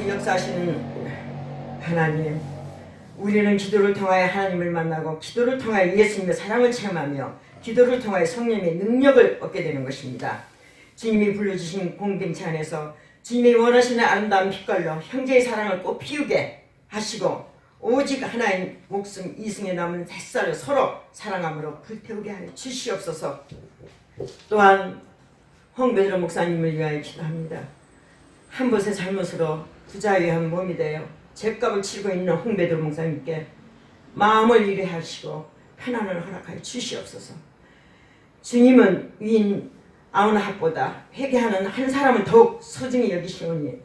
가운데서 역사하시는 하나님, 우리는 기도를 통하여 하나님을 만나고 기도를 통하여 예수님의 사랑을 체험하며 기도를 통하여 성령의 능력을 얻게 되는 것입니다. 주님이 불러주신 공동체 안에서 주님이 원하시는 아름다운 빛깔로 형제의 사랑을 꼭 피우게 하시고 오직 하나의 목숨 이승에 남은 햇살을 서로 사랑함으로 불태우게 하여 주시옵소서. 또한 홍베드로 목사님을 위하여 기도합니다. 한 번의 잘못으로 부자유한 몸이 되어 죄값을 치르고 있는 홍베드로 목사님께 마음을 이해하시고 편안을 허락하여 주시옵소서. 주님은 위인 아우나합보다 회개하는 한 사람을 더욱 소중히 여기시오니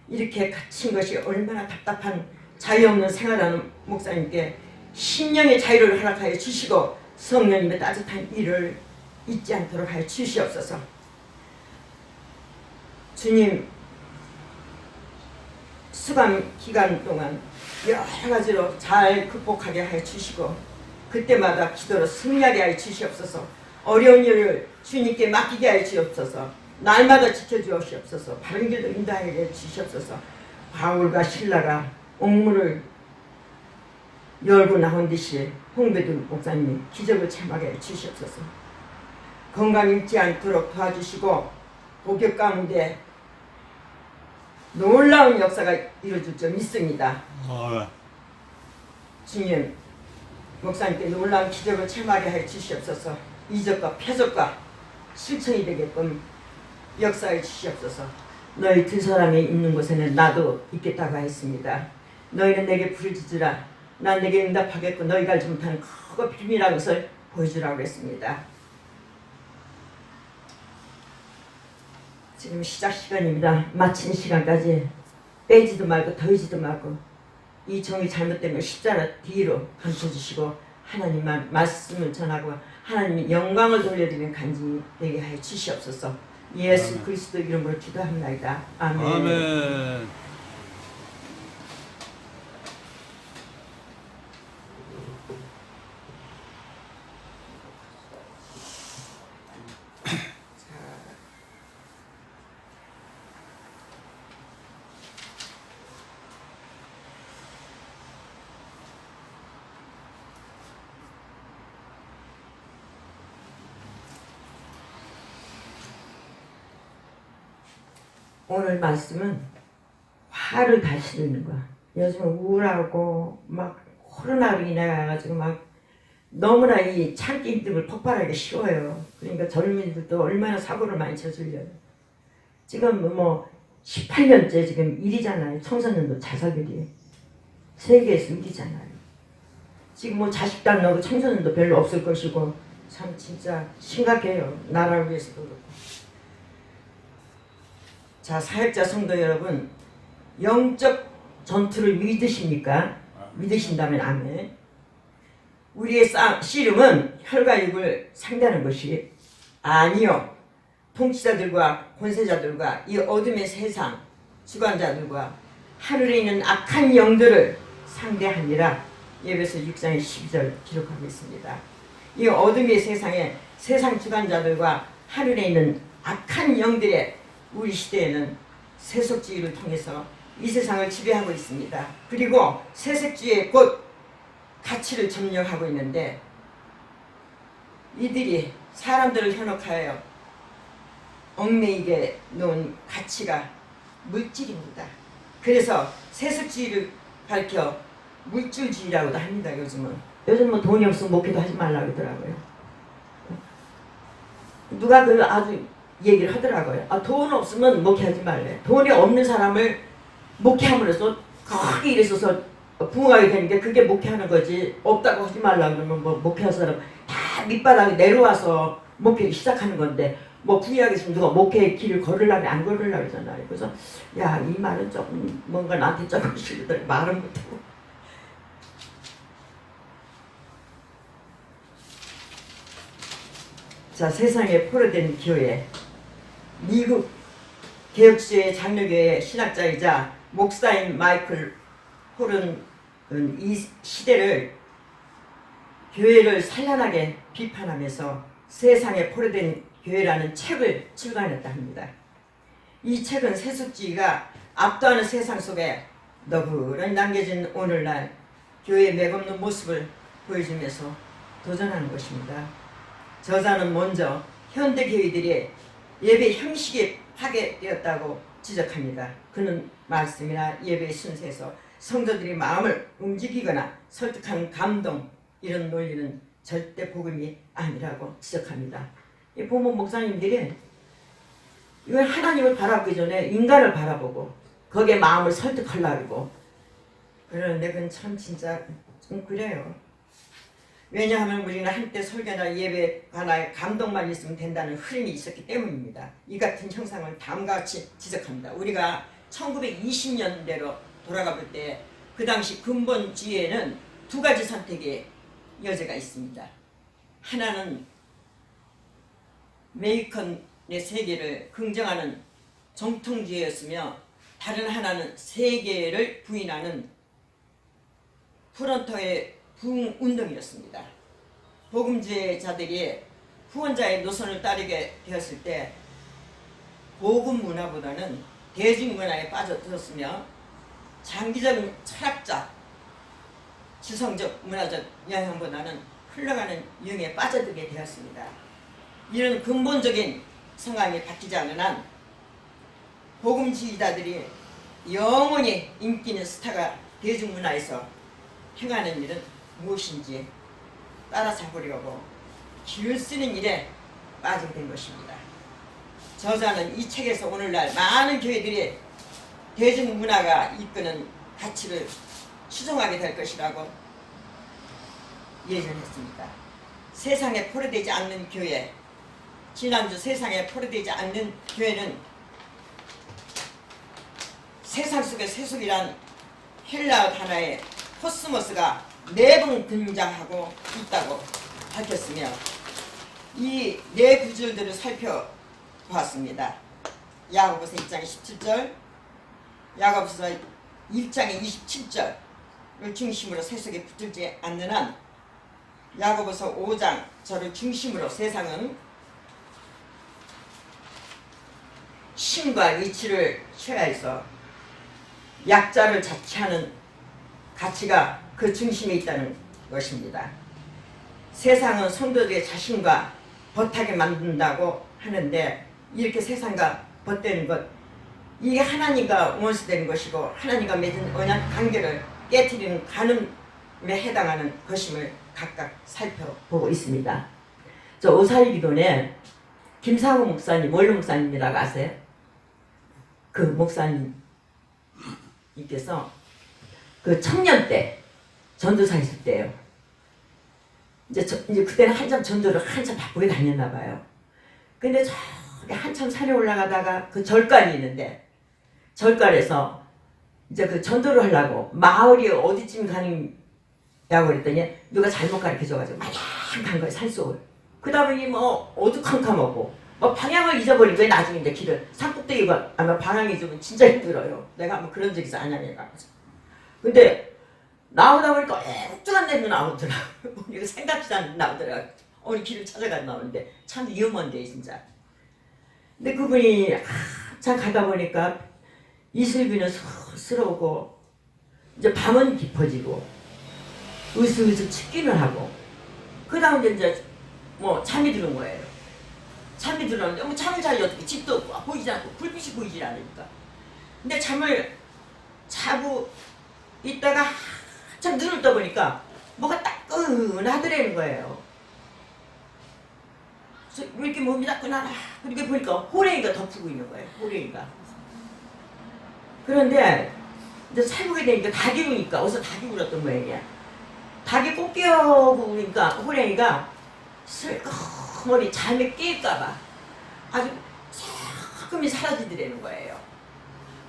이렇게 갇힌 것이 얼마나 답답한 자유 없는 생활하는 목사님께 심령의 자유를 허락하여 주시고 성령님의 따뜻한 일을 잊지 않도록 하여 주시옵소서. 주님, 수감 기간 동안 여러 가지로 잘 극복하게 하여 주시고 그때마다 기도로 승리하게 하여 주시옵소서. 어려운 일을 주님께 맡기게 하여 주옵소서. 날마다 지켜주옵소서. 바른 길도 인도하여 주시옵소서. 바울과 신라가 옥문을 열고 나온 듯이 홍베드 목사님 기적을 체험하게 하여 주시옵소서. 건강 잃지 않도록 도와주시고 복역 가운데 놀라운 역사가 이루어질 줄 믿습니다. 주님, 목사님께 놀라운 기적을 체험하게 하여 주시옵소서. 이적과 표적과 실천이 되게끔 역사해 주시옵소서. 너희 두 사람이 있는 곳에는 나도 있겠다고 했습니다. 너희는 내게 부르짖으라. 난 내게 응답하겠고 너희가 알지 못하는 크고 비밀한 것을 보여주라고 했습니다. 지금 시작 시간입니다. 마치는 시간까지 빼지도 말고 더이지도 말고 이 종이 잘못되면 십자가 뒤로 감춰주시고 하나님만 말씀을 전하고 하나님의 영광을 돌려드리는 간증이 되게 하여 주시옵소서. 예수 아멘. 그리스도 이름으로 기도합니다. 아멘. 아멘. 오늘 말씀은 화를 다스리는 거야. 요즘 우울하고 막 코로나로 인해가지고 막 너무나 이 참기 힘듦을 폭발하기 쉬워요. 그러니까 젊은이들도 얼마나 사고를 많이 쳐주려요. 지금 뭐 18년째 지금 1위잖아요. 청소년도 자살률이 세계에서 1위잖아요. 지금 뭐 자식도 안 나오고 청소년도 별로 없을 것이고 참 진짜 심각해요. 나라를 위해서도 그렇고. 자, 사역자 성도 여러분, 영적 전투를 믿으십니까? 믿으신다면 아멘. 우리의 씨름은 혈과 육을 상대하는 것이 아니요. 통치자들과 권세자들과 이 어둠의 세상 주관자들과 하늘에 있는 악한 영들을 상대하니라. 에베소 6장 12절 기록하겠습니다. 이 어둠의 세상에 세상 주관자들과 하늘에 있는 악한 영들의 우리 시대에는 세속주의를 통해서 이 세상을 지배하고 있습니다. 그리고 세속주의의 곧 가치를 점령하고 있는데 이들이 사람들을 현혹하여 얽매이게 놓은 가치가 물질입니다. 그래서 세속주의를 밝혀 물질주의라고도 합니다. 요즘은 뭐 돈이 없으면 목회도 하지 말라고 하더라고요. 누가 그 아주 얘기를 하더라고요. 돈 없으면 목회하지 말래. 돈이 없는 사람을 목회함으로써 크게 일했어서 부흥하게 되는 게 그게 목회하는 거지. 없다고 하지 말라 그러면 뭐 목회할 사람 다 밑바닥에 내려와서 목회를 시작하는 건데 뭐 부유하게 있으면 누가 목회의 길을 걸으려면 안 걸으려고 그러잖아요. 그래서 야, 이 말은 조금 뭔가 나한테 조금 싫더라고. 말은 못하고. 자, 세상에 포로된 교회, 미국 개혁주의 장로교회 신학자이자 목사인 마이클 홀은 이 시대를 교회를 산란하게 비판하면서 세상에 포로된 교회라는 책을 출간했다 합니다. 이 책은 세숙지가 압도하는 세상 속에 너그러니 남겨진 오늘날 교회의 맥없는 모습을 보여주면서 도전하는 것입니다. 저자는 먼저 현대교회들이 예배 형식이 파괴되었다고 지적합니다. 그는 말씀이나 예배 순서에서 성도들이 마음을 움직이거나 설득하는 감동, 이런 논리는 절대 복음이 아니라고 지적합니다. 이 부모 목사님들이 이건 하나님을 바라보기 전에 인간을 바라보고 거기에 마음을 설득하려고 그러는데 그건 참 진짜 좀 그래요. 왜냐하면 우리는 한때 설교나 예배 관하에 감동만 있으면 된다는 흐름이 있었기 때문입니다. 이 같은 형상을 다음과 같이 지적합니다. 우리가 1920년대로 돌아가 볼 때 그 당시 근본주의에는 두 가지 선택의 여지가 있습니다. 하나는 메이컨의 세계를 긍정하는 정통주의였으며 다른 하나는 세계를 부인하는 프론터의 부흥운동이었습니다. 복음주의자들이 후원자의 노선을 따르게 되었을 때 복음 문화보다는 대중문화에 빠져들었으며 장기적인 철학적, 지성적, 문화적 영향보다는 흘러가는 유형에 빠져들게 되었습니다. 이런 근본적인 상황이 바뀌지 않는 한 복음주의자들이 영원히 인기 있는 스타가 대중문화에서 행하는 일은 무엇인지 따라잡으려고 길을 쓰는 일에 빠지게 된 것입니다. 저자는 이 책에서 오늘날 많은 교회들이 대중문화가 이끄는 가치를 추종하게 될 것이라고 예언했습니다. 세상에 포로되지 않는 교회, 지난주 세상에 포로되지 않는 교회는 세상 속의 세속이란 헬라어 단어의 코스모스가 4번 등장하고 있다고 밝혔으며 이 4구절들을 살펴보았습니다. 야고보서 1장 17절, 야고보서 1장의 27절을 중심으로 세속에 붙들지 않는 한 야고보서 5장 저를 중심으로 세상은 신과 위치를 취하여서 약자를 자치하는 가치가 그 중심에 있다는 것입니다. 세상은 성도들의 자신과 벗하게 만든다고 하는데 이렇게 세상과 벗되는 것, 이게 하나님과 원수되는 것이고 하나님과 맺은 언약 관계를 깨트리는 간음에 해당하는 것임을 각각 살펴보고 있습니다. 저 오사일기도에 김상우 목사님, 원로 목사님이라고 아세요? 그 목사님께서 그 청년 때 전도사 있을 때요. 이제 그때는 한참 전도를 한참 바쁘게 다녔나 봐요. 근데 저기 한참 산에 올라가다가 그 절간이 있는데 절간에서 이제 그 전도를 하려고 마을이 어디쯤 가느냐고 그랬더니 누가 잘못 가르쳐줘가지고 마냥 간 거예요, 산속을. 그 다음에 뭐 어두컴컴하고 뭐 방향을 잊어버린 거예요. 나중에 이제 길을 산꼭대기가 아마 방향 잊으면 진짜 힘들어요. 내가 한번 그런 적 있어, 안양에 가서. 근데 나오다 보니까 엉뚱한 데로 나오더라고요. 우리가 생각지도 않는 데 나오더라고요. 어느 길을 찾아가 나오는데 참 위험한데 진짜. 근데 그분이 한참 가다 보니까 이슬비는 스스러우고 이제 밤은 깊어지고 으스으스 춥기는 하고 그 다음에 이제 뭐 잠이 드는 거예요. 잠이 들었는데 뭐 잠을 자기 어떻게 집도 없고 보이지 않고 불빛이 보이지 않으니까. 근데 잠을 자고 있다가 한참 눈을 떠보니까 뭐가 따끈하더라는 거예요. 그래서 왜 이렇게 몸이 따끈하나 그렇게 보니까 호랭이가 덮고 있는 거예요. 호랭이가. 그런데 이제 살보게 되니까 닭이 우니까 어디서 닭이 울었던 모양이야. 닭이 꼭 깨어고 우니까 호랭이가 슬그머니 잠에 깰까봐 아주 살금이 사라지더라는 거예요.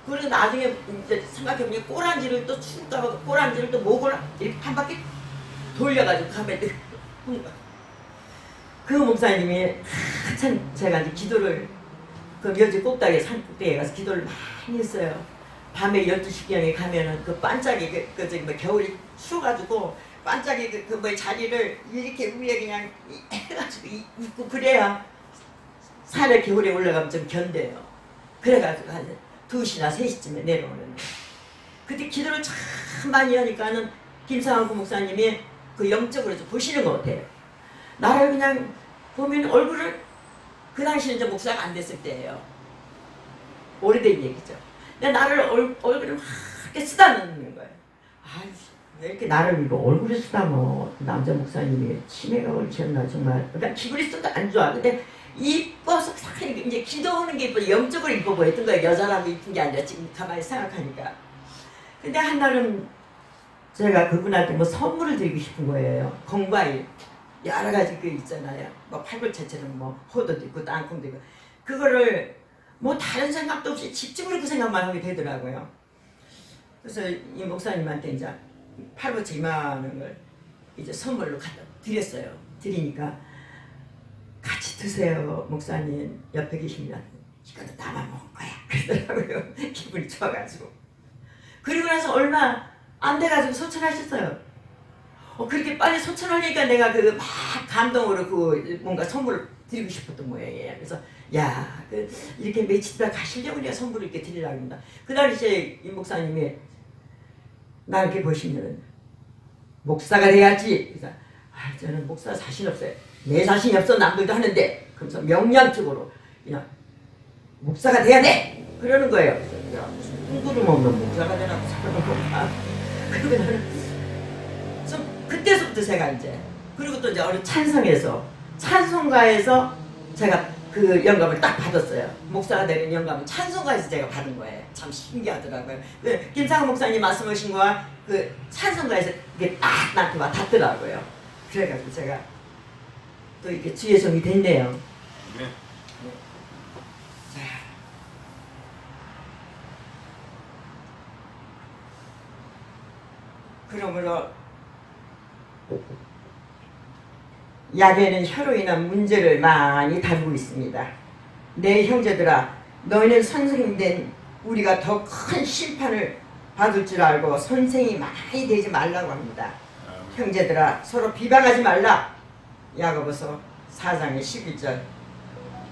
그래서 나중에 이제 생각해보니 꼬랑지를 또 추울까봐 꼬랑지를 또 목을 이렇게 한 바퀴 돌려가지고 가면 그 목사님이 한참 제가 이제 기도를 그 묘지 꼭대기에 산 꼭대기에 가서 기도를 많이 했어요. 밤에 12시경에 가면은 그 반짝이 저기 뭐 겨울이 추워가지고 반짝이 그 뭐 자리를 이렇게 위에 그냥 해가지고 입고 그래야 산에 겨울에 올라가면 좀 견뎌요. 그래가지고 한 2시나 3시쯤에 내려오는데 그때 기도를 참 많이 하니까는 김상환 목사님이 그 영적으로 좀 보시는 것 같아요. 나를 그냥 보면 얼굴을 그 당시는 이제 목사가 안 됐을 때예요. 오래된 얘기죠. 근데 나를 얼굴을 막 이렇게 쓰다듬는 거예요. 아, 왜 이렇게 나를 이거 얼굴에 쓰다듬어. 남자 목사님이 치매가 걸렸나 정말. 그러니까 기분이 좀 안 좋아. 근데 이뻐서 이제 기도하는 게 이뻐, 영적으로 이뻐 보였던 거예요. 여자라고 이쁜 게 아니라 지금 가만히 생각하니까. 근데 한 날은 제가 그분한테 뭐 선물을 드리고 싶은 거예요. 건과일 여러 가지 그 있잖아요. 뭐 팔불채처럼 뭐 호두도 있고 땅콩도 있고 그거를 뭐 다른 생각도 없이 집중으로 그 생각만 하게 되더라고요. 그래서 이 목사님한테 이제 팔불채 이만한 걸 이제 선물로 갖다 드렸어요. 드리니까 같이 드세요 목사님. 옆에 계십니다. 이거는 나만 먹은 거야 그러더라고요. 기분이 좋아가지고. 그리고 나서 얼마 안 돼가지고 소천하셨어요. 그렇게 빨리 소천하니까 내가 그 막 감동으로 그 뭔가 선물을 드리고 싶었던 모양이에요. 그래서 야, 이렇게 며칠 다 가시려고 내가 선물을 이렇게 드리려고 합니다. 그 당시에 이 목사님이 나 이렇게 보시면 목사가 돼야지. 그래서 저는 목사 자신 없어요. 내 자신이 없어 남들도 하는데. 그래서 명량적으로 그냥 목사가 돼야 돼! 그러는 거예요. 야, 무슨 꿈꾸름 없는 목사가 되라고 생각하는 건가? 그리고 나는 좀 그때서부터 제가 이제 그리고 또 이제 어느 찬송가에서 제가 그 영감을 딱 받았어요. 목사가 되는 영감은 찬송가에서 제가 받은 거예요. 참 신기하더라고요. 김상환 목사님 말씀하신 거와 그 찬송가에서 이게 딱 나한테 와 닿더라고요. 그래가지고 제가 또 이렇게 주의 종이 됐네요. 네. 자. 그러므로 야게는 혀로 인한 문제를 많이 다루고 있습니다. 내 형제들아, 너희는 선생된 우리가 더 큰 심판을 받을 줄 알고 선생이 많이 되지 말라고 합니다. 형제들아, 서로 비방하지 말라. 야고보서 4장의 11절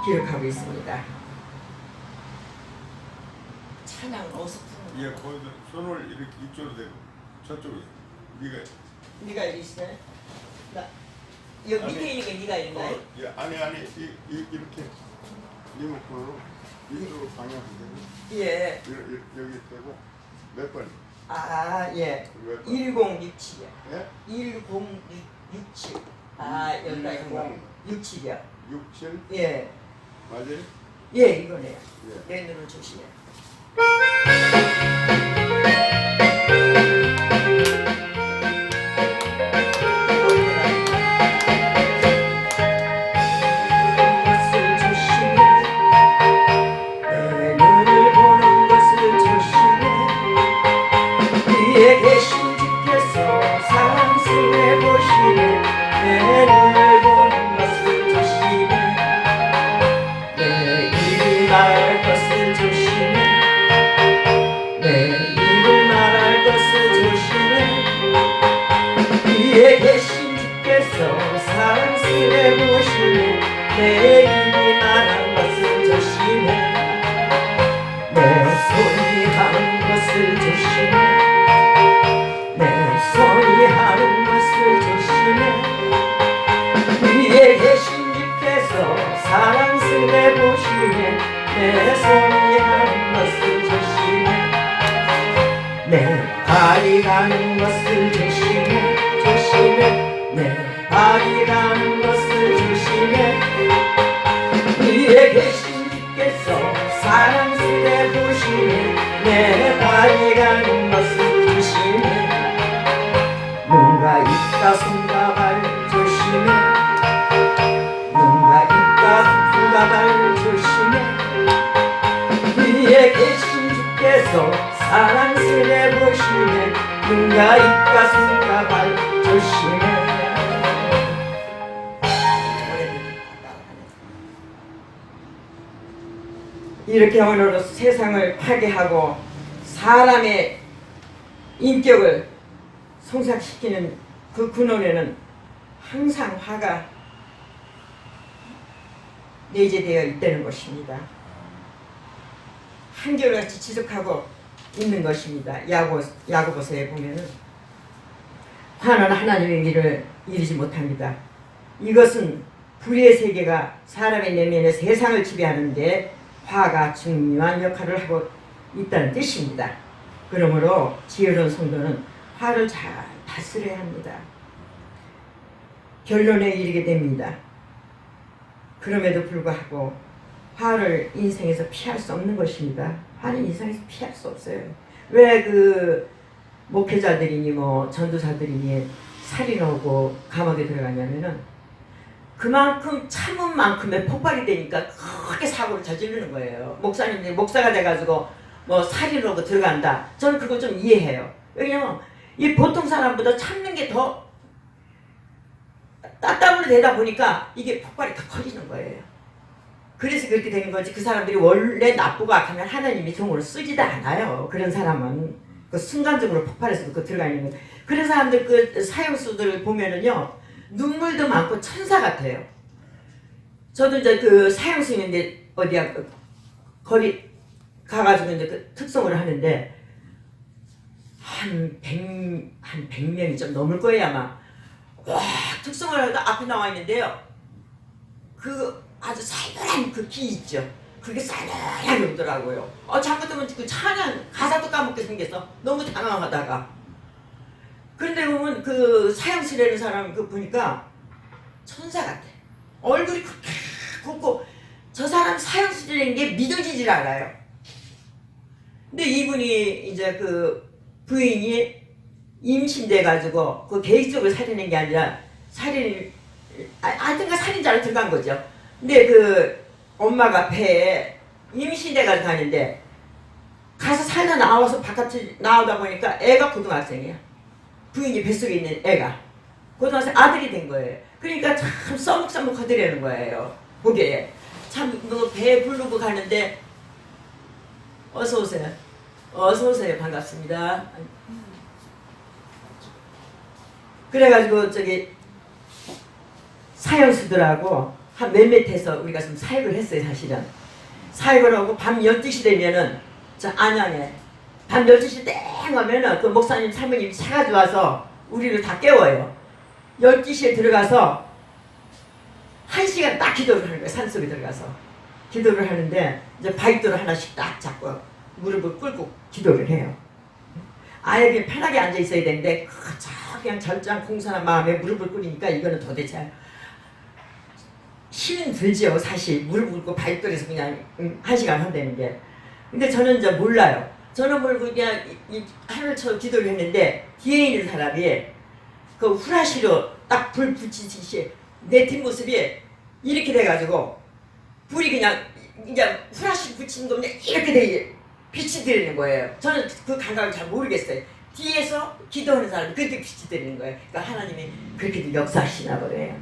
기록하고 있습니다. 찬양 어서 부르는. 예, 거기서 손을 이렇게 이쪽으로 대고 저쪽에 네가 여기 있어요? 나 여기 밑에 있는 게 네가 있나요? 예, 아니 이렇게 리모컨으로 이쪽으로 방향 되고 예. 여기 되고 몇 번? 아 예. 1067이요. 예? 1067. 아 여기다 1067이요. 67? 예. 맞아요? 예 이거네요. 예. 내 눈을 조심해. 위에 계신 주께서 사랑스레 보시네. 내 눈을 보는 것을 조심해. 내 입을 말할 것을 조심해. 내 입을 말할 것을 조심해. 위에 계신 주께서 사랑스레 보시네. 내 입이 말할 것을 조심해. 내 손이 하는 것을 조심해. 손이 하는 것을 조심해. 위에 계신 주께서 사랑스레 보시네. 내 손이 하는 것을 조심해. 내 발이 가는 것을 조심해. 조심해. 내 발이 가는 것을 조심해. 위에 계신 주께서 사랑스레 보시네. 내 발이 가는 것을 조심해. 눈과 입과 손과 발 조심해. 눈과 입과 손과 발 조심해. 위에 계신 주께서 사랑스레 보시네. 눈과 입과 손과 발 조심해. 이렇게 오늘로 세상을 파괴하고 사람의 인격을 성장시키는 그 근원에는 항상 화가 내재되어 있다는 것입니다. 한결같이 지속하고 있는 것입니다. 야고보서에 보면은 화는 하나님의 일을 이루지 못합니다. 이것은 불의의 세계가 사람의 내면에 세상을 지배하는데 화가 중요한 역할을 하고 있다는 뜻입니다. 그러므로 지혜로운 성도는 화를 잘 다스려야 합니다. 결론에 이르게 됩니다. 그럼에도 불구하고 화를 인생에서 피할 수 없는 것입니다. 화는 인생에서 피할 수 없어요. 왜 그 목회자들이니 뭐 전도사들이니 살인하고 감옥에 들어가냐면은 그만큼 참은 만큼의 폭발이 되니까 크게 사고를 저지르는 거예요. 목사님들이 목사가 돼가지고 뭐 살인하고 들어간다. 저는 그거 좀 이해해요. 왜냐면 이 보통 사람보다 참는 게 더 따따블로 되다 보니까 이게 폭발이 더 커지는 거예요. 그래서 그렇게 되는 거지. 그 사람들이 원래 나쁘고 악하면 하나님이 종으로 쓰지도 않아요. 그런 사람은 그 순간적으로 폭발해서 그 들어가 있는 거예요. 그런 사람들 그 사형수들을 보면은요 눈물도 많고 천사 같아요. 저도 이제 그 사형수인데 어디야 그 거리 가가지고 이제 그 특송을 하는데 한 100명이 좀 넘을 거예요 아마. 와 특송을 하다 앞에 나와 있는데요. 그 아주 살벌한 그 기 있죠. 그게 싸늘하게 오더라고요. 잘못하면 그 찬양 가사도 까먹게 생겼어. 너무 당황하다가. 그런데 보면 그 사형실에 있는 사람 그 보니까 천사 같아. 얼굴이 그렇게 곱고 저 사람 사형실에 있는 게 믿어지질 않아요. 근데 이분이 이제 그 부인이 임신돼가지고 그 계획적으로 살인한 게 아니라 하여튼가 살인자로 들어간 거죠. 근데 그 엄마가 배에 임신돼가지고 가는데 가서 살다 나와서 바깥에 나오다 보니까 애가 고등학생이야. 부인이 뱃속에 있는 애가 고등학생 아들이 된 거예요. 그러니까 참 써먹써먹하더라는 거예요. 보기에 참 뭐 배 부르고 가는데 어서 오세요. 어서 오세요. 반갑습니다. 그래가지고 저기 사형수들하고 한 몇몇 해서 우리가 좀 사역을 했어요. 사실은 사역을 하고 밤 12시 되면은 저 안양에 밤 12시 땡 하면은 그 목사님 사모님이 차가 좋아서 우리를 다 깨워요. 12시에 들어가서 1시간 딱 기도를 하는 거예요. 산속에 들어가서 기도를 하는데 이제 바위돌을 하나씩 딱 잡고 무릎을 꿇고 기도를 해요. 아예 그냥 편하게 앉아 있어야 되는데 그냥 절장 공손한 마음에 무릎을 꿇으니까 이거는 도대체 힘은 들지요. 사실 무릎 꿇고 바위돌에서 그냥 1시간 한다는 게. 근데 저는 이제 몰라요. 저는 모르고 그냥 하늘 쳐 기도를 했는데 뒤에 있는 사람이 그 후라시로 딱 불 붙이듯이 내 뒷모습이 이렇게 돼가지고 불이 그냥 후라시 붙이는 거 그냥 이렇게 돼 빛이 들리는 거예요. 저는 그 감각을 잘 모르겠어요. 뒤에서 기도하는 사람이 그렇게 빛이 들리는 거예요. 그러니까 하나님이 그렇게도 역사하시나 보래요.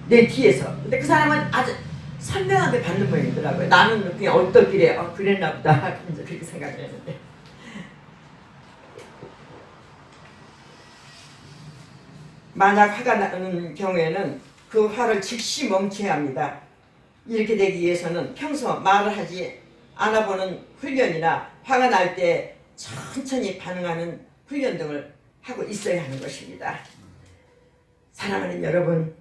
내 뒤에서. 근데 그 사람은 아주 선명하게 받는 모양이더라고요. 나는 그냥 어떤 길에 그랬나 보다 이제 그렇게 생각을 했는데. 만약 화가 나는 경우에는 그 화를 즉시 멈춰야 합니다. 이렇게 되기 위해서는 평소 말을 하지 않아보는 훈련이나 화가 날 때 천천히 반응하는 훈련 등을 하고 있어야 하는 것입니다. 사랑하는 여러분,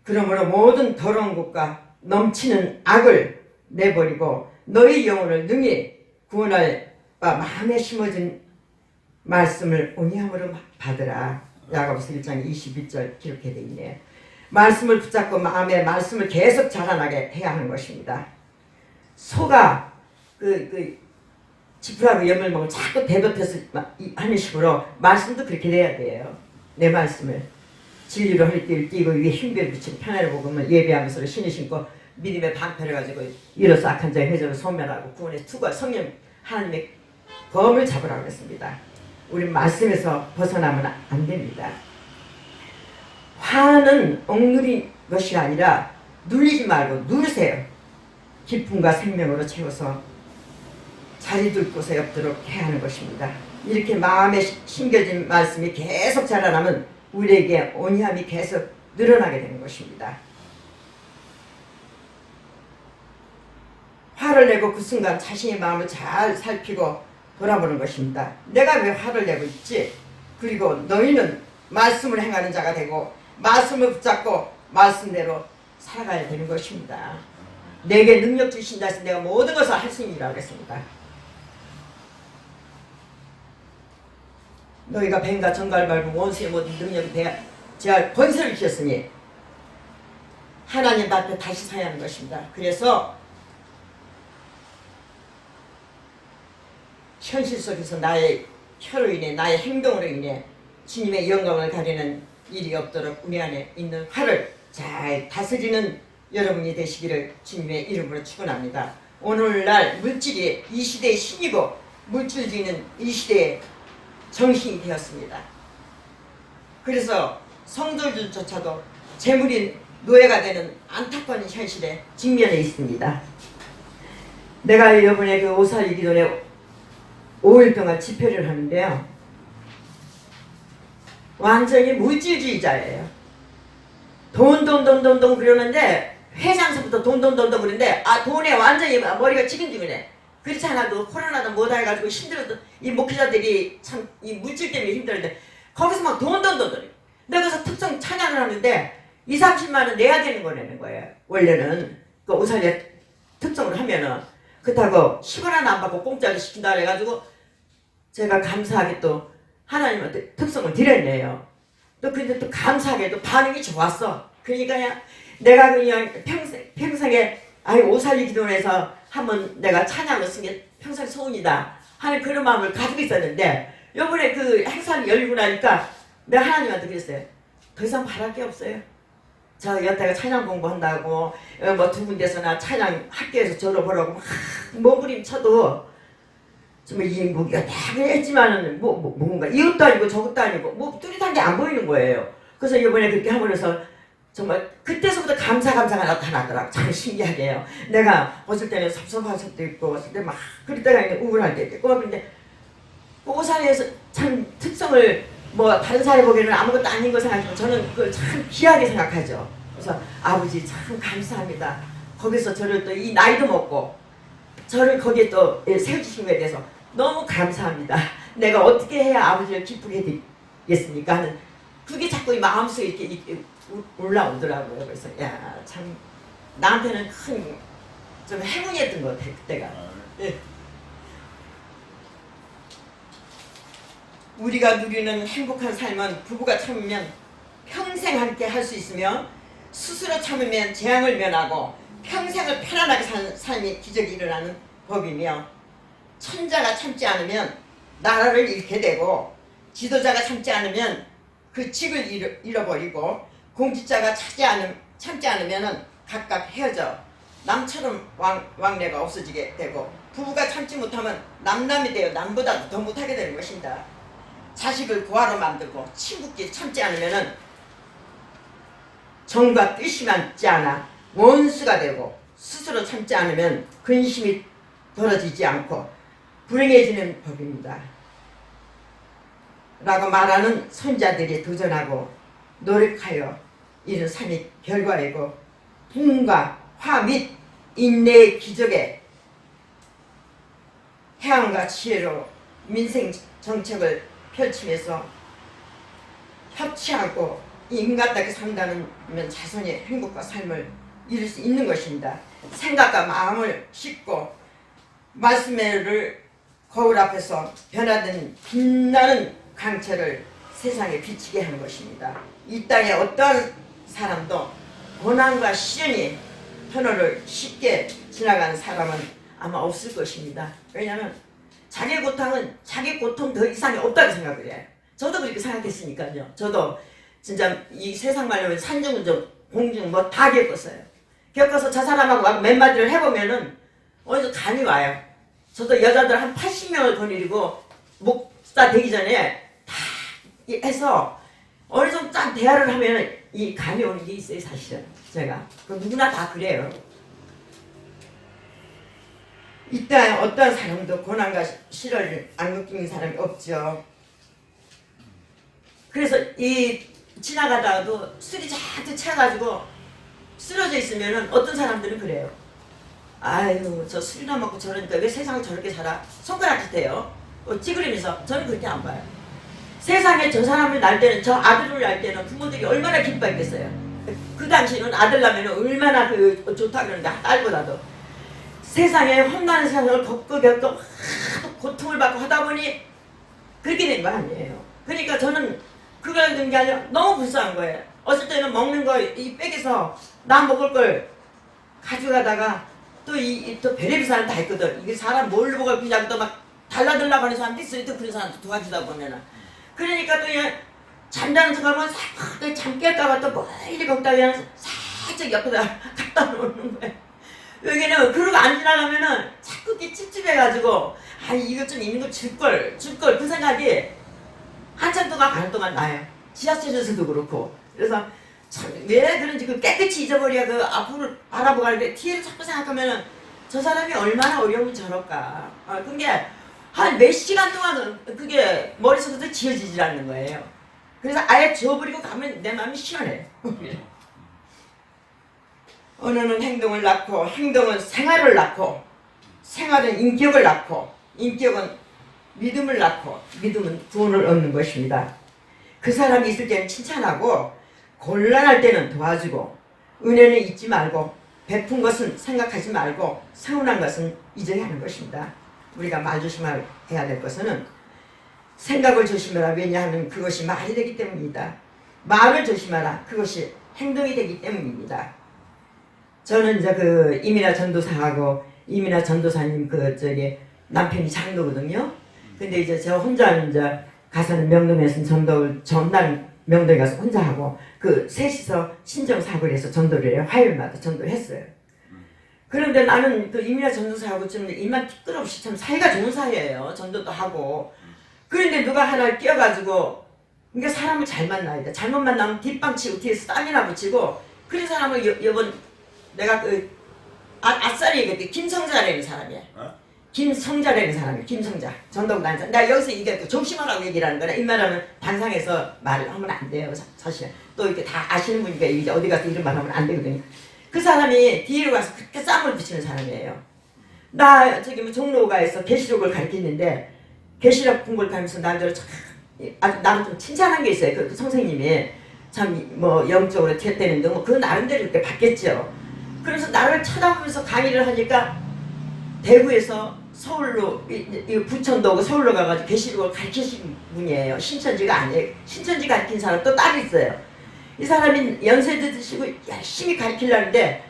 그러므로 모든 더러운 것과 넘치는 악을 내버리고 너희 영혼을 능히 구원할 바 마음에 심어진 말씀을 온유함으로 받으라. 야고보서 1장 22절 기록해 되어 있네요. 말씀을 붙잡고 마음에 말씀을 계속 자라나게 해야 하는 것입니다. 소가 지푸라기 열매를 자꾸 대뱉어서 하는 식으로 말씀도 그렇게 돼야 돼요. 내 말씀을 진리로 허리띠를 띠고 위에 흰별 붙이고 편안을 복음을 예배하면서 신을 신고 믿음의 방패를 가지고 이로써 악한 자의 회전을 소멸하고 구원의 투과 성령 하나님의 검을 잡으라고 했습니다. 우리 말씀에서 벗어나면 안 됩니다. 화는 억누린 것이 아니라 눌리지 말고 누르세요. 기쁨과 생명으로 채워서 자리 둘 곳에 없도록 해야 하는 것입니다. 이렇게 마음에 심겨진 말씀이 계속 자라나면 우리에게 온유함이 계속 늘어나게 되는 것입니다. 화를 내고 그 순간 자신의 마음을 잘 살피고 돌아보는 것입니다. 내가 왜 화를 내고 있지? 그리고 너희는 말씀을 행하는 자가 되고 말씀을 붙잡고 말씀대로 살아가야 되는 것입니다. 내게 능력 주신 자 해서 내가 모든 것을 할 수 있느니라 그랬습니다. 너희가 뱀과 정갈 밟고 원수의 모든 능력이 제할 권세를 주셨으니 하나님 앞에 다시 서야 하는 것입니다. 그래서 현실 속에서 나의 혀로 인해 나의 행동으로 인해 주님의 영광을 가리는 일이 없도록 우리 안에 있는 화를 잘 다스리는 여러분이 되시기를 주님의 이름으로 축원합니다. 오늘날 물질이 이 시대의 신이고 물질주의는 이 시대의 정신이 되었습니다. 그래서 성도들조차도 재물이 노예가 되는 안타까운 현실에 직면해 있습니다. 내가 이번에 그 오살이 기도에 5일 동안 집회를 하는데요. 완전히 물질주의자예요. 돈 그러는데 회장서부터 돈 그러는데 돈에 완전히 머리가 지근지근해. 그렇지 않아도 코로나도 뭐다 해가지고 힘들어도 이 목회자들이 참 이 물질 때문에 힘들었는데 거기서 막 돈 내가 그래서 특성 찬양을 하는데 20-30만 원 내야 되는 거라는 거예요. 원래는 그 오살리 특성을 하면은 그렇다고 10원 하나 안 받고 공짜로 시킨다 그래가지고 제가 감사하게 또 하나님한테 특성을 드렸네요. 또 근데 또 감사하게도 반응이 좋았어. 그러니까 내가 그냥 평생에 오살리 기도원에서 한번 내가 찬양을 쓴 게 평생 소원이다 하는 그런 마음을 가지고 있었는데 요번에 그 행사를 열리고 나니까 내가 하나님한테 그랬어요. 더 이상 바랄 게 없어요. 저 여태가 찬양 공부한다고 뭐 두 군데서나 찬양 학교에서 졸업하라고 막 몸부림쳐도 정말 뭐 여태가 했지만은 뭔가 이것도 아니고 저것도 아니고 뭐 뚜렷한 게 안 보이는 거예요. 그래서 이번에 그렇게 하면서 정말 그때서부터 감사가 나타나더라고. 참 신기하게요. 내가 어쩔 때는 섭섭할 수도 있고 어쩔 때 막 그럴 때가 있는데 우울할 때도 있고 그런데 오사리에서 참 특성을 뭐 다른 사람이 보기에는 아무것도 아닌 거 생각하지만 저는 그걸 참 귀하게 생각하죠. 그래서 아버지 참 감사합니다. 거기서 저를 또 이 나이도 먹고 저를 거기에 또 세워주신 것에 대해서 너무 감사합니다. 내가 어떻게 해야 아버지를 기쁘게 해드리겠습니까 하는 그게 자꾸 이 마음속에 이렇게 올라오더라고요. 그래서 참 나한테는 큰 좀 행운이었던 것 같아요. 그때가. 예. 우리가 누리는 행복한 삶은 부부가 참으면 평생 함께 할 수 있으며 스스로 참으면 재앙을 면하고 평생을 편안하게 사는 삶이 기적이 일어나는 법이며 천자가 참지 않으면 나라를 잃게 되고 지도자가 참지 않으면 그 직을 잃어버리고 공직자가 참지 않으면 각각 헤어져 남처럼 왕래가 없어지게 되고 부부가 참지 못하면 남남이 되어 남보다 더 못하게 되는 것입니다. 자식을 고아로 만들고 친구끼리 참지 않으면 정과 뜻이 맞지 않아 원수가 되고 스스로 참지 않으면 근심이 덜어지지 않고 불행해지는 법입니다. 라고 말하는 선자들이 도전하고 노력하여 이룬 삶의 결과이고 분과 화 및 인내의 기적에 해안과 지혜로 민생 정책을 펼치면서 협치하고 인간답게 산다면 자손의 행복과 삶을 이룰 수 있는 것입니다. 생각과 마음을 싣고 말씀을 거울 앞에서 변화된 빛나는 강철을 세상에 비치게 하는 것입니다. 이 땅에 어떤 사람도 고난과 시련이 터널을 쉽게 지나가는 사람은 아마 없을 것입니다. 왜냐하면 자기 고통은 자기 고통 더 이상이 없다고 생각을 해요. 저도 그렇게 생각했으니까요. 저도 진짜 이 세상 말로 산중운전, 공중 뭐 다 겪었어요. 겪어서 저 사람하고 몇 마디를 해보면은 어디서 감이 와요. 저도 여자들 한 80명을 거느리고 목사 되기 전에 다 해서 어느 정도 딱 대화를 하면 이 감이 오는 게 있어요. 사실은 제가 누구나 다 그래요. 이 땅에 어떤 사람도 고난과 시련을 안 느끼는 사람이 없죠. 그래서 이 지나가다가도 술이 잔뜩 차가지고 쓰러져 있으면은 어떤 사람들은 그래요. 아유 저 술이나 먹고 저러니까 왜 세상을 저렇게 살아? 손가락짓해요. 찌그리면서 저는 그렇게 안 봐요. 세상에 저 사람을 낳을 때는 저 아들을 낳을 때는 부모들이 얼마나 기뻐했겠어요. 그 당시에는 아들 낳으면 얼마나 좋다 그러는데 딸보다도 세상에 험난한 세상을 겪고 하도 고통을 받고 하다 보니 그렇게 된 거 아니에요. 그러니까 저는 그걸 든 게 아니라 너무 불쌍한 거예요. 어쩔 때는 먹는 거 이 백에서 나 먹을 걸 가져가다가 또 별의별 사람 다 있거든. 이게 사람 뭘로 먹을 그냥 또 막 달라들라고 하는 사람도 있어요. 또 그런 사람도 도와주다 보면은. 그러니까 또 그냥 잠자는 척하면 싹 잠 깰까봐 또 멀리 걷다 그냥 살짝 옆에다 갖다 놓는 거예요. 여기는 그러고 안 지나가면은 자꾸 이렇게 찝찝해가지고 아 이거 좀 있는 거 줄걸 그 생각이 한참 동안 가는 동안 나요. 지하철에서도 그렇고. 그래서 참 왜 그런지 그 깨끗이 잊어버려야 그 앞으로 바라보고 가는데 뒤를 자꾸 생각하면은 저 사람이 얼마나 어려우면 저럴까. 그게 한 몇 시간 동안은 그게 머릿속에서 지워지질 않는 거예요. 그래서 아예 지워버리고 가면 내 마음이 시원해. 언어는 행동을 낳고 행동은 생활을 낳고 생활은 인격을 낳고 인격은 믿음을 낳고 믿음은 구원을 얻는 것입니다. 그 사람이 있을 때는 칭찬하고 곤란할 때는 도와주고 은혜는 잊지 말고 베푼 것은 생각하지 말고 서운한 것은 잊어야 하는 것입니다. 우리가 말 조심해야 될 것은 생각을 조심해라. 왜냐하면 그것이 말이 되기 때문이다. 말을 조심하라. 그것이 행동이 되기 때문입니다. 저는 이제 그 이민아 전도사하고 이민아 전도사님 남편이 장로거든요. 근데 이제 저 혼자 이제 가서는 명동에서 전날 명동에 가서 혼자 하고 그 셋이서 신정사고를 해서 전도를 해요. 화요일마다 전도를 했어요. 그런데 나는 그 이민아 전도사하고 좀 입만 티끌없이 참 사이가 좋은 사이예요. 전도도 하고. 그런데 누가 하나를 끼어가지고 그러니까 사람을 잘 만나야 돼. 잘못 만나면 뒷방치고 뒤에서 땀이나 붙이고 그런 사람을 여번 내가 아싸리 김성자라는 사람이야. 김성자라는 사람이야. 김성자. 전도국 단사. 내가 여기서 이게 조심하라고 얘기를 하는 거야. 이 말하면 단상에서 말을 하면 안 돼요. 사실. 또 이렇게 다 아시는 분이니까 이제 어디 가서 이런 말 하면 안 되거든요. 그 사람이 뒤로 가서 그렇게 쌈을 붙이는 사람이에요. 나 저기 종로가에서 계시록을 가르치는데 계시록 공부를 가면서 나한테 나는 좀 칭찬한 게 있어요. 그 선생님이 참 영적으로 됐다는데 그 나름대로 이렇게 받겠죠. 그래서 나를 쳐다보면서 강의를 하니까 대구에서 서울로 부천도 서울로 가가지고 계시록을 가르치신 분이에요. 신천지가 아니에요. 신천지 가르친 사람 또 따로 있어요. 이 사람이 연세도 드시고 열심히 가르치려는데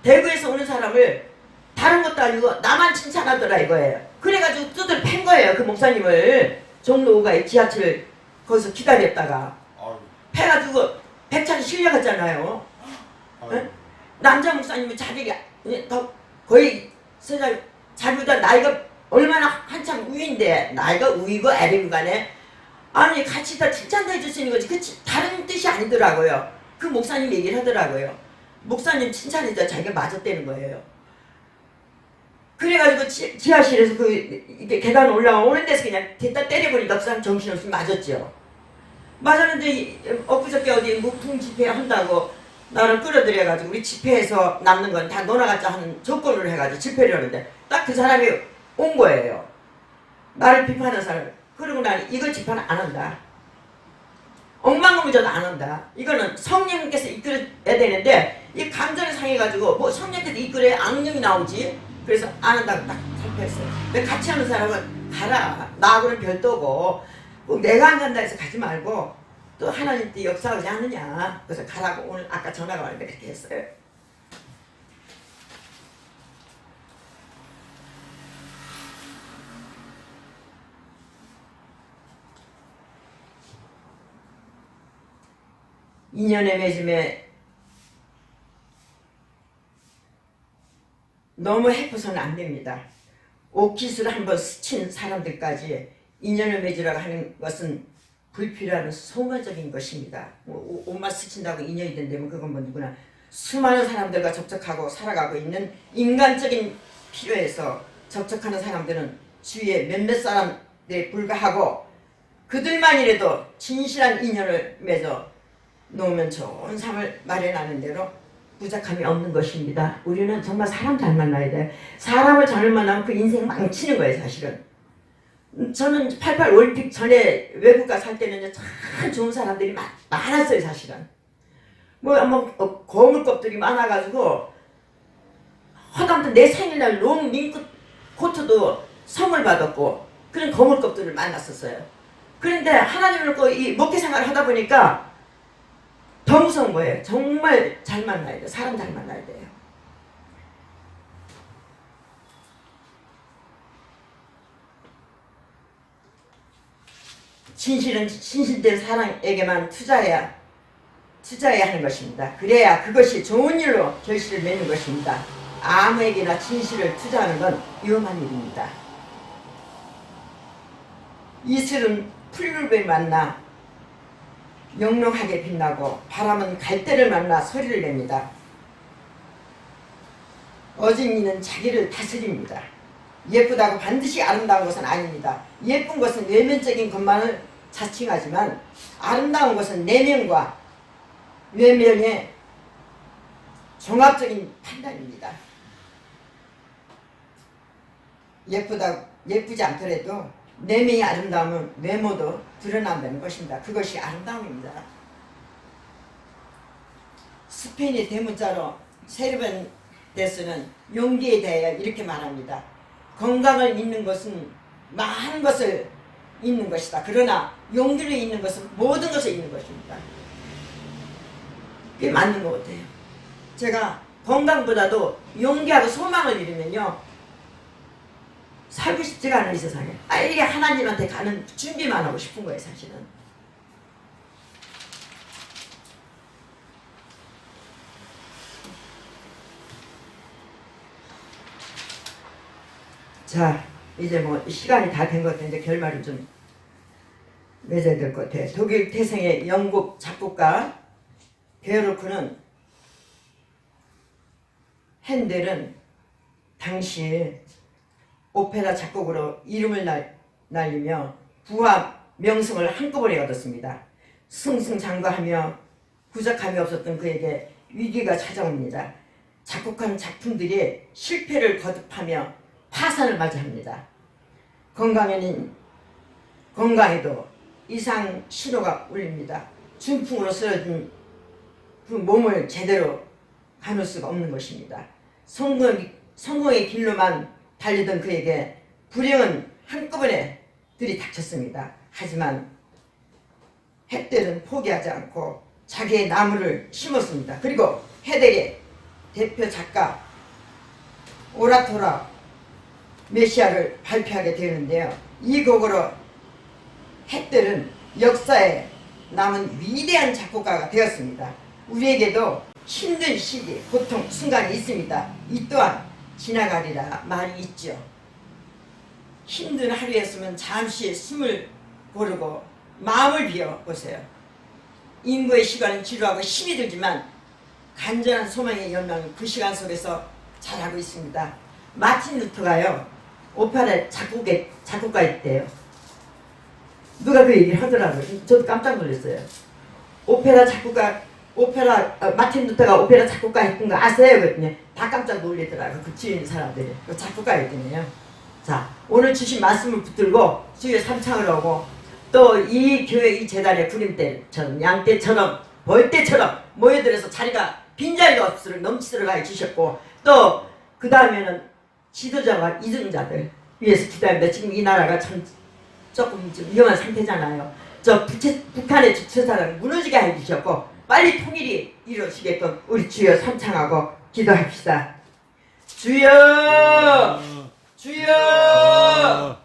대구에서 오는 사람을 다른 것도 아니고 나만 칭찬하더라 이거예요. 그래가지고 두들 팬 거예요. 그 목사님을 종로가 지하철 거기서 기다렸다가 패가지고 백차를 실려갔잖아요. 남자 목사님이 자기가 거의 세상 자기보다 나이가 얼마나 한참 우위인데 나이가 우위고 아래고 간에 아니 같이 다 칭찬도 해주시는 거지 그 다른 뜻이 아니더라고요. 그 목사님 얘기를 하더라고요. 목사님 칭찬해줘 자기가 맞았다는 거예요. 그래가지고 지하실에서 이렇게 계단 올라오는 데서 그냥 대다 때려버리니까 그 사람 정신없이 맞았죠. 맞았는데 엊그저께 어디 무풍 집회 한다고 나를 끌어들여가지고 우리 집회에서 남는 건 다 놀아가자 하는 조건을 해가지고 집회를 하는데 딱 그 사람이 온 거예요. 나를 비판하는 사람. 그러고 나는 이걸 비판 안 한다. 엉망으로져도 안 한다. 이거는 성령께서 이끌어야 되는데 이 감정이 상해가지고 성령께서 이끌어야 악령이 나오지. 그래서 안 한다고 딱 선포했어요. 근데 같이 하는 사람은 가라. 나하고는 별도고 꼭 내가 안 간다 해서 가지 말고 또 하나님 때 역사하지 않느냐. 그래서 가라고 오늘 아까 전화가 왔는데 그렇게 했어요. 인연의 맺음에 너무 해서는 안 됩니다. 옷깃을 한번 스친 사람들까지 인연을 맺으라고 하는 것은 불필요한 소모적인 것입니다. 옷만 스친다고 인연이 된다면 그건 누구나 수많은 사람들과 접촉하고 살아가고 있는 인간적인 필요에서 접촉하는 사람들은 주위에 몇몇 사람들에 불과하고 그들만이라도 진실한 인연을 맺어 놓으면 좋은 삶을 마련하는 대로 부족함이 없는 것입니다. 우리는 정말 사람 잘 만나야 돼요. 사람을 잘 만나면 그 인생 망치는 거예요, 사실은. 저는 88 올림픽 전에 외국가 살 때는 참 좋은 사람들이 많았어요, 사실은. 거물급들이 많아가지고, 허담도 내 생일날 롱 밍크 코트도 선물 받았고, 그런 거물급들을 만났었어요. 그런데 하나님을 이 목회생활을 하다 보니까 더 무서운 거예요. 정말 잘 만나야 돼요. 사람 잘 만나야 돼요. 진실은 진실된 사랑에게만 투자해야 하는 것입니다. 그래야 그것이 좋은 일로 결실을 맺는 것입니다. 아무에게나 진실을 투자하는 건 위험한 일입니다. 이슬은 풀잎을 만나 영롱하게 빛나고 바람은 갈대를 만나 소리를 냅니다. 어진이는 자기를 다스립니다. 예쁘다고 반드시 아름다운 것은 아닙니다. 예쁜 것은 외면적인 것만을 자칭하지만 아름다운 것은 내면과 외면의 종합적인 판단입니다. 예쁘지 않더라도 내면이 아름다우면 외모도 드러난다는 것입니다. 그것이 아름다움입니다. 스페인의 대문자로 세르벤테스는 용기에 대하여 이렇게 말합니다. 건강을 잇는 것은 많은 것을 잇는 것이다. 그러나 용기를 잇는 것은 모든 것을 잇는 것입니다. 그게 맞는 것 같아요. 제가 건강보다도 용기하고 소망을 잃으면요, 살고 싶지가 않은 이 세상에 빨리 하나님한테 가는 준비만 하고 싶은 거예요, 사실은. 자, 이제 시간이 다 된 것 같은데 결말을 좀 맺어야 될 것 같아요. 독일 태생의 영국 작곡가 게어르크는 핸델은 당시 오페라 작곡으로 이름을 날리며 부와 명성을 한꺼번에 얻었습니다. 승승장구하며 부족함이 없었던 그에게 위기가 찾아옵니다. 작곡한 작품들이 실패를 거듭하며 파산을 맞이합니다. 건강에도 이상 신호가 울립니다. 중풍으로 쓰러진 그 몸을 제대로 가눌 수가 없는 것입니다. 성공의 길로만 달리던 그에게 불행은 한꺼번에 들이닥쳤습니다. 하지만 헷델은 포기하지 않고 자기의 나무를 심었습니다. 그리고 헤델의 대표 작가 오라토라 메시아를 발표하게 되는데요. 이 곡으로 헷델은 역사에 남은 위대한 작곡가가 되었습니다. 우리에게도 힘든 시기, 고통, 순간이 있습니다. 이 또한 지나가리라 말이 있죠. 힘든 하루였으면 잠시 숨을 고르고 마음을 비워보세요. 인고의 시간은 지루하고 힘이 들지만 간절한 소망의 열망은 그 시간 속에서 자라고 있습니다. 마틴 루터가요, 오페라 작곡가였대요. 누가 그 얘기를 하더라고요. 저도 깜짝 놀랐어요. 마틴 루터가 오페라 작곡가 했던 거 아세요? 그랬더니 다 깜짝 놀리더라고요. 그 주위 있는 사람들이. 그 작곡가였더니요. 자, 오늘 주신 말씀을 붙들고 주의 삼창을 하고 또 이 교회 이 재단의 구림 때처럼 양떼처럼 벌떼처럼 모여들어서 자리가 빈자리가 없으를 넘치도록 해주셨고 또 그 다음에는 지도자와 이등자들 위해서 기도합니다. 지금 이 나라가 참 조금 좀 위험한 상태잖아요. 북한의 주체사를 무너지게 해주셨고 빨리 통일이 이루어지게끔 우리 주여 삼창하고 기도합시다. 주여! 주여!